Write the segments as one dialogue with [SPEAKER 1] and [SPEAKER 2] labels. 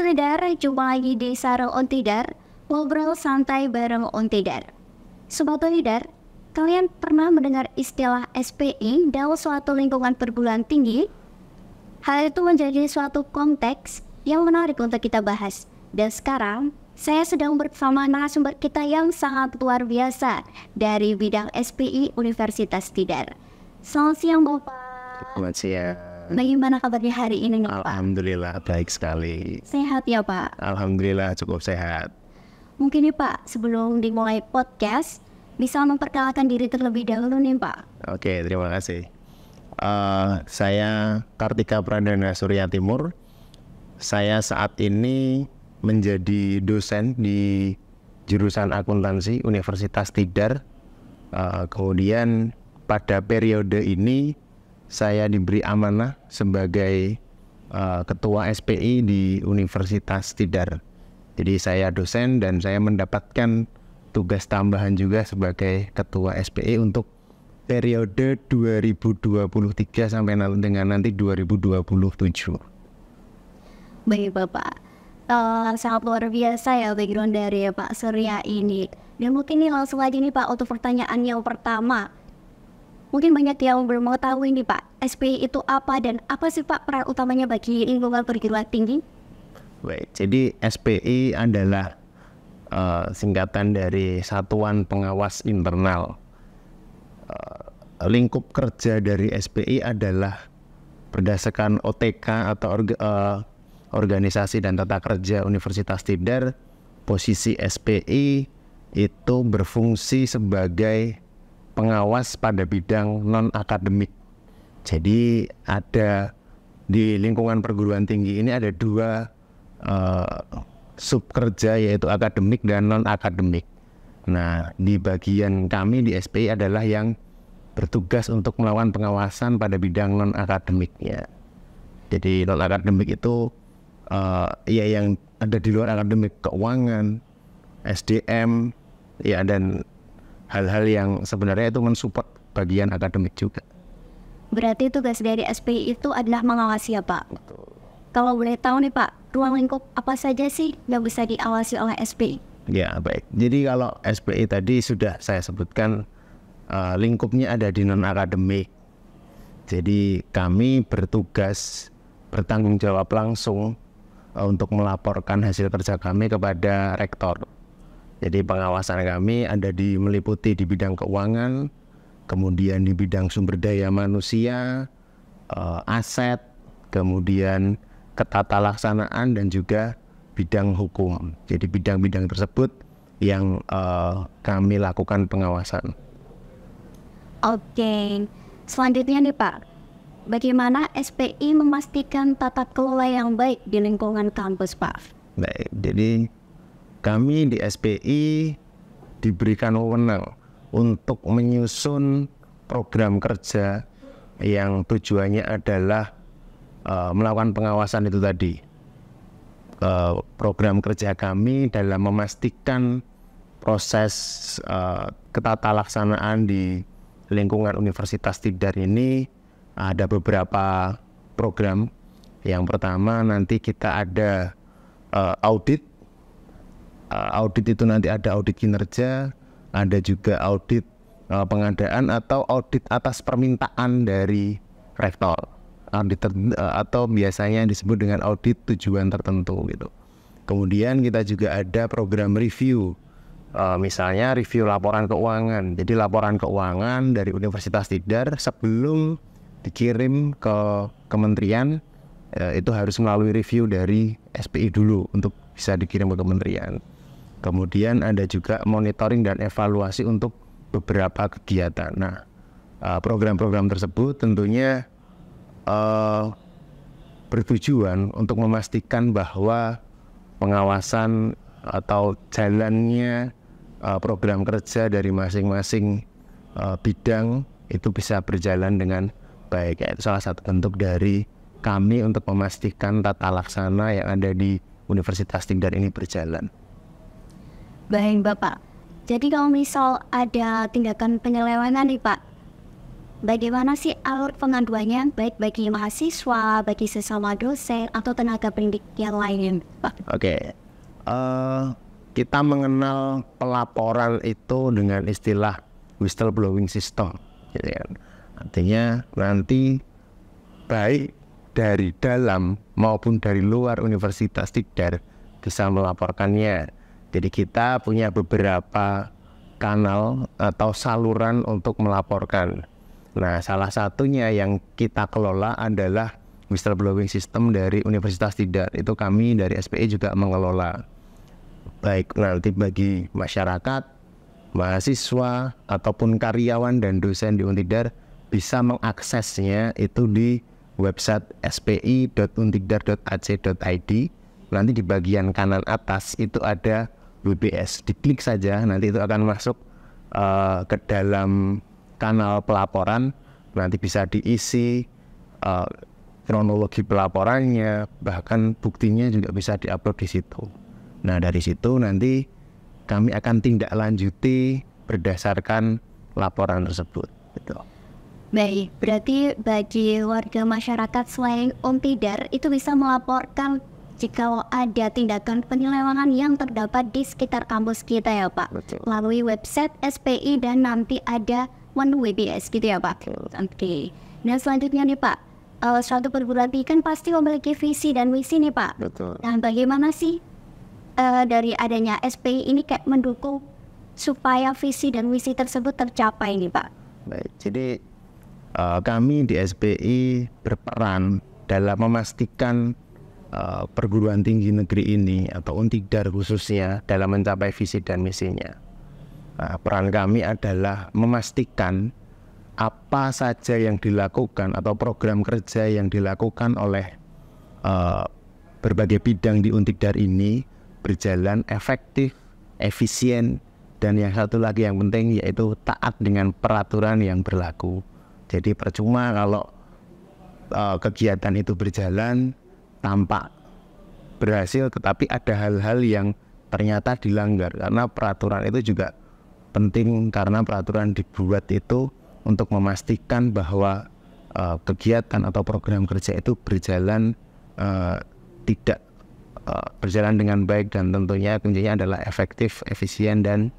[SPEAKER 1] Lidar, jumpa lagi di Sarang On Tidar, ngobrol santai bareng On Tidar. Sobat On Tidar, kalian pernah mendengar istilah SPI dalam suatu lingkungan perguruan tinggi? Hal itu menjadi suatu konteks yang menarik untuk kita bahas. Dan sekarang, saya sedang bersama narasumber kita yang sangat luar biasa dari bidang SPI Universitas Tidar. Selamat siang Bapak.
[SPEAKER 2] Selamat siang.
[SPEAKER 1] Bagaimana kabarnya hari ini nih, Pak?
[SPEAKER 2] Alhamdulillah baik sekali.
[SPEAKER 1] Sehat ya Pak?
[SPEAKER 2] Alhamdulillah cukup sehat.
[SPEAKER 1] Mungkin nih Pak, sebelum dimulai podcast, bisa memperkenalkan diri terlebih dahulu nih Pak.
[SPEAKER 2] Oke, terima kasih. Saya Kartika Pradana Surya Timur. Saya saat ini menjadi dosen di jurusan akuntansi Universitas Tidar. Kemudian pada periode ini saya diberi amanah sebagai ketua SPI di Universitas Tidar. Jadi saya dosen dan saya mendapatkan tugas tambahan juga sebagai ketua SPI untuk periode 2023 sampai dengan nanti 2027.
[SPEAKER 1] Baik Bapak, sangat luar biasa ya background dari Pak Surya ini. Dan mungkin nih langsung aja nih Pak untuk pertanyaan yang pertama. Mungkin banyak yang belum mengetahui nih Pak, SPI itu apa dan apa sih Pak peran utamanya bagi lingkungan perguruan tinggi?
[SPEAKER 2] Baik, jadi SPI adalah singkatan dari Satuan Pengawas Internal. Lingkup kerja dari SPI adalah berdasarkan OTK atau Organisasi dan Tata Kerja Universitas Tidar. Posisi SPI itu berfungsi sebagai pengawas pada bidang non-akademik. Jadi ada di lingkungan perguruan tinggi ini ada dua sub kerja, yaitu akademik dan non-akademik. Nah, di bagian kami di SPI adalah yang bertugas untuk melakukan pengawasan pada bidang non-akademiknya. Jadi non-akademik itu ya yang ada di luar akademik, keuangan, SDM, ya, dan hal-hal yang sebenarnya itu mensupport bagian akademik juga.
[SPEAKER 1] Berarti tugas dari SPI itu adalah mengawasi ya Pak?
[SPEAKER 2] Betul.
[SPEAKER 1] Kalau boleh tahu nih Pak, ruang lingkup apa saja sih yang bisa diawasi oleh SPI?
[SPEAKER 2] Ya baik, jadi kalau SPI tadi sudah saya sebutkan lingkupnya ada di non-akademik. Jadi kami bertugas bertanggung jawab langsung untuk melaporkan hasil kerja kami kepada rektor. Jadi pengawasan kami ada meliputi di bidang keuangan, kemudian di bidang sumber daya manusia, aset, kemudian ketatalaksanaan dan juga bidang hukum. Jadi bidang-bidang tersebut yang kami lakukan pengawasan.
[SPEAKER 1] Oke, selanjutnya nih Pak, bagaimana SPI memastikan tata kelola yang baik di lingkungan kampus Pak?
[SPEAKER 2] Baik, jadi kami di SPI diberikan wewenang untuk menyusun program kerja yang tujuannya adalah melakukan pengawasan itu tadi. Program kerja kami dalam memastikan proses ketatalaksanaan di lingkungan Universitas Tidar ini ada beberapa program. Yang pertama nanti kita ada audit. Audit itu nanti ada audit kinerja, ada juga audit pengadaan atau audit atas permintaan dari rektor. Audit atau biasanya disebut dengan audit tujuan tertentu gitu. Kemudian kita juga ada program review, misalnya review laporan keuangan. Jadi laporan keuangan dari Universitas Tidar sebelum dikirim ke kementerian itu harus melalui review dari SPI dulu untuk bisa dikirim ke kementerian. Kemudian ada juga monitoring dan evaluasi untuk beberapa kegiatan. Nah, program-program tersebut tentunya bertujuan untuk memastikan bahwa pengawasan atau jalannya program kerja dari masing-masing bidang itu bisa berjalan dengan baik. Itu salah satu bentuk dari kami untuk memastikan tata laksana yang ada di Universitas Tidar ini berjalan.
[SPEAKER 1] Baik Bapak, jadi kalau misal ada tindakan penyelewengan nih Pak, bagaimana sih alur pengaduannya baik bagi mahasiswa, bagi sesama dosen atau tenaga pendidik yang lain, Pak?
[SPEAKER 2] Oke, kita mengenal pelaporan itu dengan istilah whistleblowing system, gitu kan. Artinya nanti baik dari dalam maupun dari luar Universitas Tidar bisa melaporkannya. Jadi kita punya beberapa kanal atau saluran untuk melaporkan. Nah, salah satunya yang kita kelola adalah whistleblowing system dari Universitas Tidar. Itu kami dari SPI juga mengelola. Baik nanti bagi masyarakat, mahasiswa, ataupun karyawan dan dosen di Untidar bisa mengaksesnya itu di website spi.untidar.ac.id. Nanti di bagian kanan atas itu ada WBS. Diklik saja, nanti itu akan masuk ke dalam kanal pelaporan. Nanti bisa diisi kronologi pelaporannya, bahkan buktinya juga bisa diupload di situ. Nah, dari situ nanti kami akan tindak lanjuti berdasarkan laporan tersebut. Gitu.
[SPEAKER 1] Baik, berarti bagi warga masyarakat selain Untidar itu bisa melaporkan jika ada tindakan penyelewengan yang terdapat di sekitar kampus kita ya Pak.
[SPEAKER 2] Betul.
[SPEAKER 1] Melalui website SPI dan nanti ada menu WBS gitu ya Pak. Oke. Dan selanjutnya nih Pak, suatu perguruan tinggi kan pasti memiliki visi dan misi nih Pak.
[SPEAKER 2] Betul.
[SPEAKER 1] Nah, bagaimana sih dari adanya SPI ini kayak mendukung supaya visi dan misi tersebut tercapai nih Pak?
[SPEAKER 2] Baik, jadi kami di SPI berperan dalam memastikan perguruan tinggi negeri ini atau Untidar khususnya dalam mencapai visi dan misinya. Nah, peran kami adalah memastikan apa saja yang dilakukan atau program kerja yang dilakukan oleh berbagai bidang di Untidar ini berjalan efektif, efisien, dan yang satu lagi yang penting yaitu taat dengan peraturan yang berlaku. Jadi percuma kalau kegiatan itu berjalan tampak berhasil tetapi ada hal-hal yang ternyata dilanggar, karena peraturan itu juga penting, karena peraturan dibuat itu untuk memastikan bahwa kegiatan atau program kerja itu berjalan tidak berjalan dengan baik, dan tentunya kuncinya adalah efektif, efisien, dan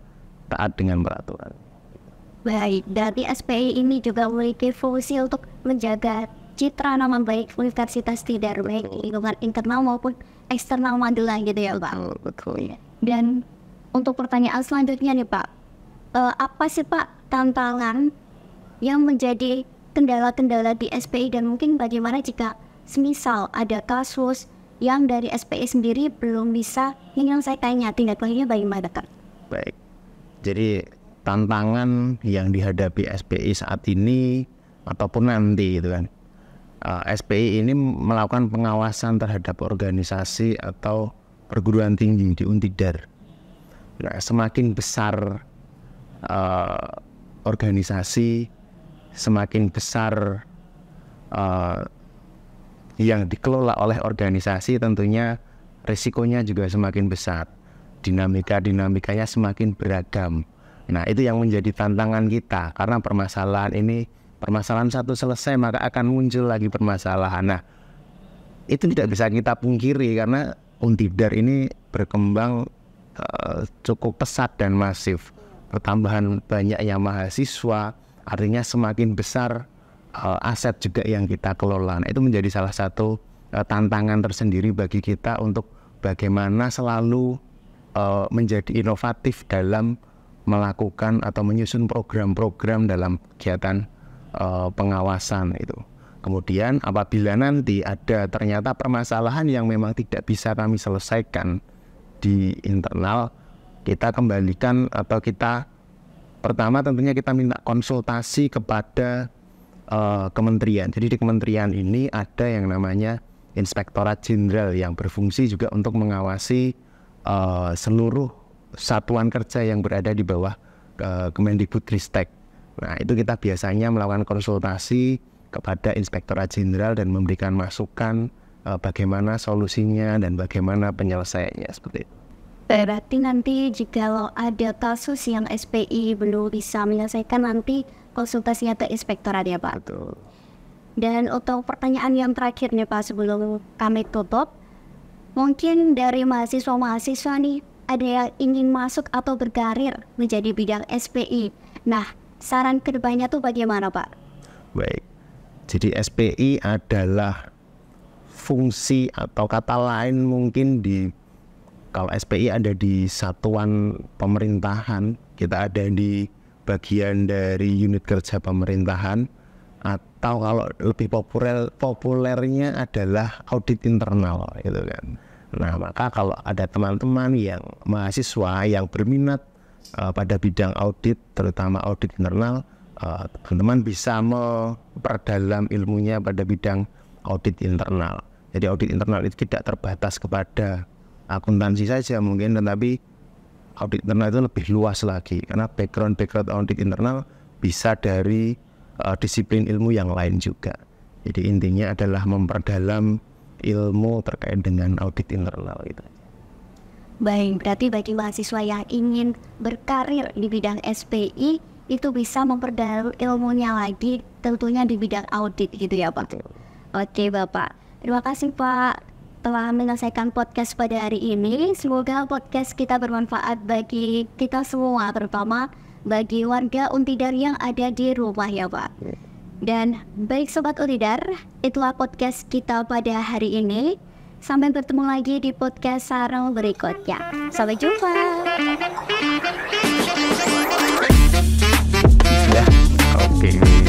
[SPEAKER 2] taat dengan peraturan.
[SPEAKER 1] Baik, dari SPI ini juga memiliki fungsi untuk menjaga citra nama baik Universitas Tidar, baik di lingkungan internal maupun eksternal Magelang gitu ya Pak.
[SPEAKER 2] Betul.
[SPEAKER 1] Dan untuk pertanyaan selanjutnya nih Pak, apa sih Pak tantangan yang menjadi kendala-kendala di SPI, dan mungkin bagaimana jika semisal ada kasus yang dari SPI sendiri belum bisa menyelesaikannya, tindak lanjutnya bagaimana Kak?
[SPEAKER 2] Baik, jadi tantangan yang dihadapi SPI saat ini ataupun nanti gitu kan, SPI ini melakukan pengawasan terhadap organisasi atau perguruan tinggi di Untidar. Nah, semakin besar organisasi, semakin besar yang dikelola oleh organisasi, tentunya risikonya juga semakin besar. Dinamikanya semakin beragam. Nah, itu yang menjadi tantangan kita, karena permasalahan satu selesai maka akan muncul lagi permasalahan. Nah, itu tidak bisa kita pungkiri karena Untidar ini berkembang cukup pesat dan masif. Pertambahan banyaknya mahasiswa, artinya semakin besar aset juga yang kita kelola. Nah, itu menjadi salah satu tantangan tersendiri bagi kita untuk bagaimana selalu menjadi inovatif dalam melakukan atau menyusun program-program dalam kegiatan pengawasan itu. Kemudian apabila nanti ada ternyata permasalahan yang memang tidak bisa kami selesaikan di internal, kita kembalikan atau kita pertama tentunya kita minta konsultasi kepada kementerian. Jadi di kementerian ini ada yang namanya Inspektorat Jenderal yang berfungsi juga untuk mengawasi seluruh satuan kerja yang berada di bawah Kemendikbudristek. Nah, itu kita biasanya melakukan konsultasi kepada Inspektorat Jenderal dan memberikan masukan bagaimana solusinya dan bagaimana penyelesaiannya, seperti itu.
[SPEAKER 1] Berarti nanti jika ada kasus yang SPI belum bisa menyelesaikan, nanti konsultasinya ke inspektorat ya Pak.
[SPEAKER 2] Betul.
[SPEAKER 1] Dan untuk pertanyaan yang terakhir nih Pak sebelum kami tutup, mungkin dari mahasiswa-mahasiswa nih ada yang ingin masuk atau berkarir menjadi bidang SPI. Nah, saran kedepannya tuh bagaimana Pak?
[SPEAKER 2] Baik, jadi SPI adalah fungsi atau kata lain mungkin kalau SPI ada di satuan pemerintahan, kita ada di bagian dari unit kerja pemerintahan, atau kalau lebih populernya adalah audit internal gitu kan. Nah, maka kalau ada teman-teman yang mahasiswa yang berminat pada bidang audit, terutama audit internal, teman-teman bisa memperdalam ilmunya pada bidang audit internal. Jadi audit internal itu tidak terbatas kepada akuntansi saja mungkin, tetapi audit internal itu lebih luas lagi karena background audit internal bisa dari disiplin ilmu yang lain juga. Jadi intinya adalah memperdalam ilmu terkait dengan audit internal itu.
[SPEAKER 1] Baik, berarti bagi mahasiswa yang ingin berkarir di bidang SPI itu bisa memperdalam ilmunya lagi, tentunya di bidang audit gitu ya Pak. Oke Bapak, terima kasih Pak telah menyelesaikan podcast pada hari ini. Semoga podcast kita bermanfaat bagi kita semua, terutama bagi warga Untidar yang ada di rumah ya Pak. Dan baik Sobat Untidar, itulah podcast kita pada hari ini. Sampai bertemu lagi di podcast Sarang berikutnya. Sampai jumpa.
[SPEAKER 2] Ya, oke.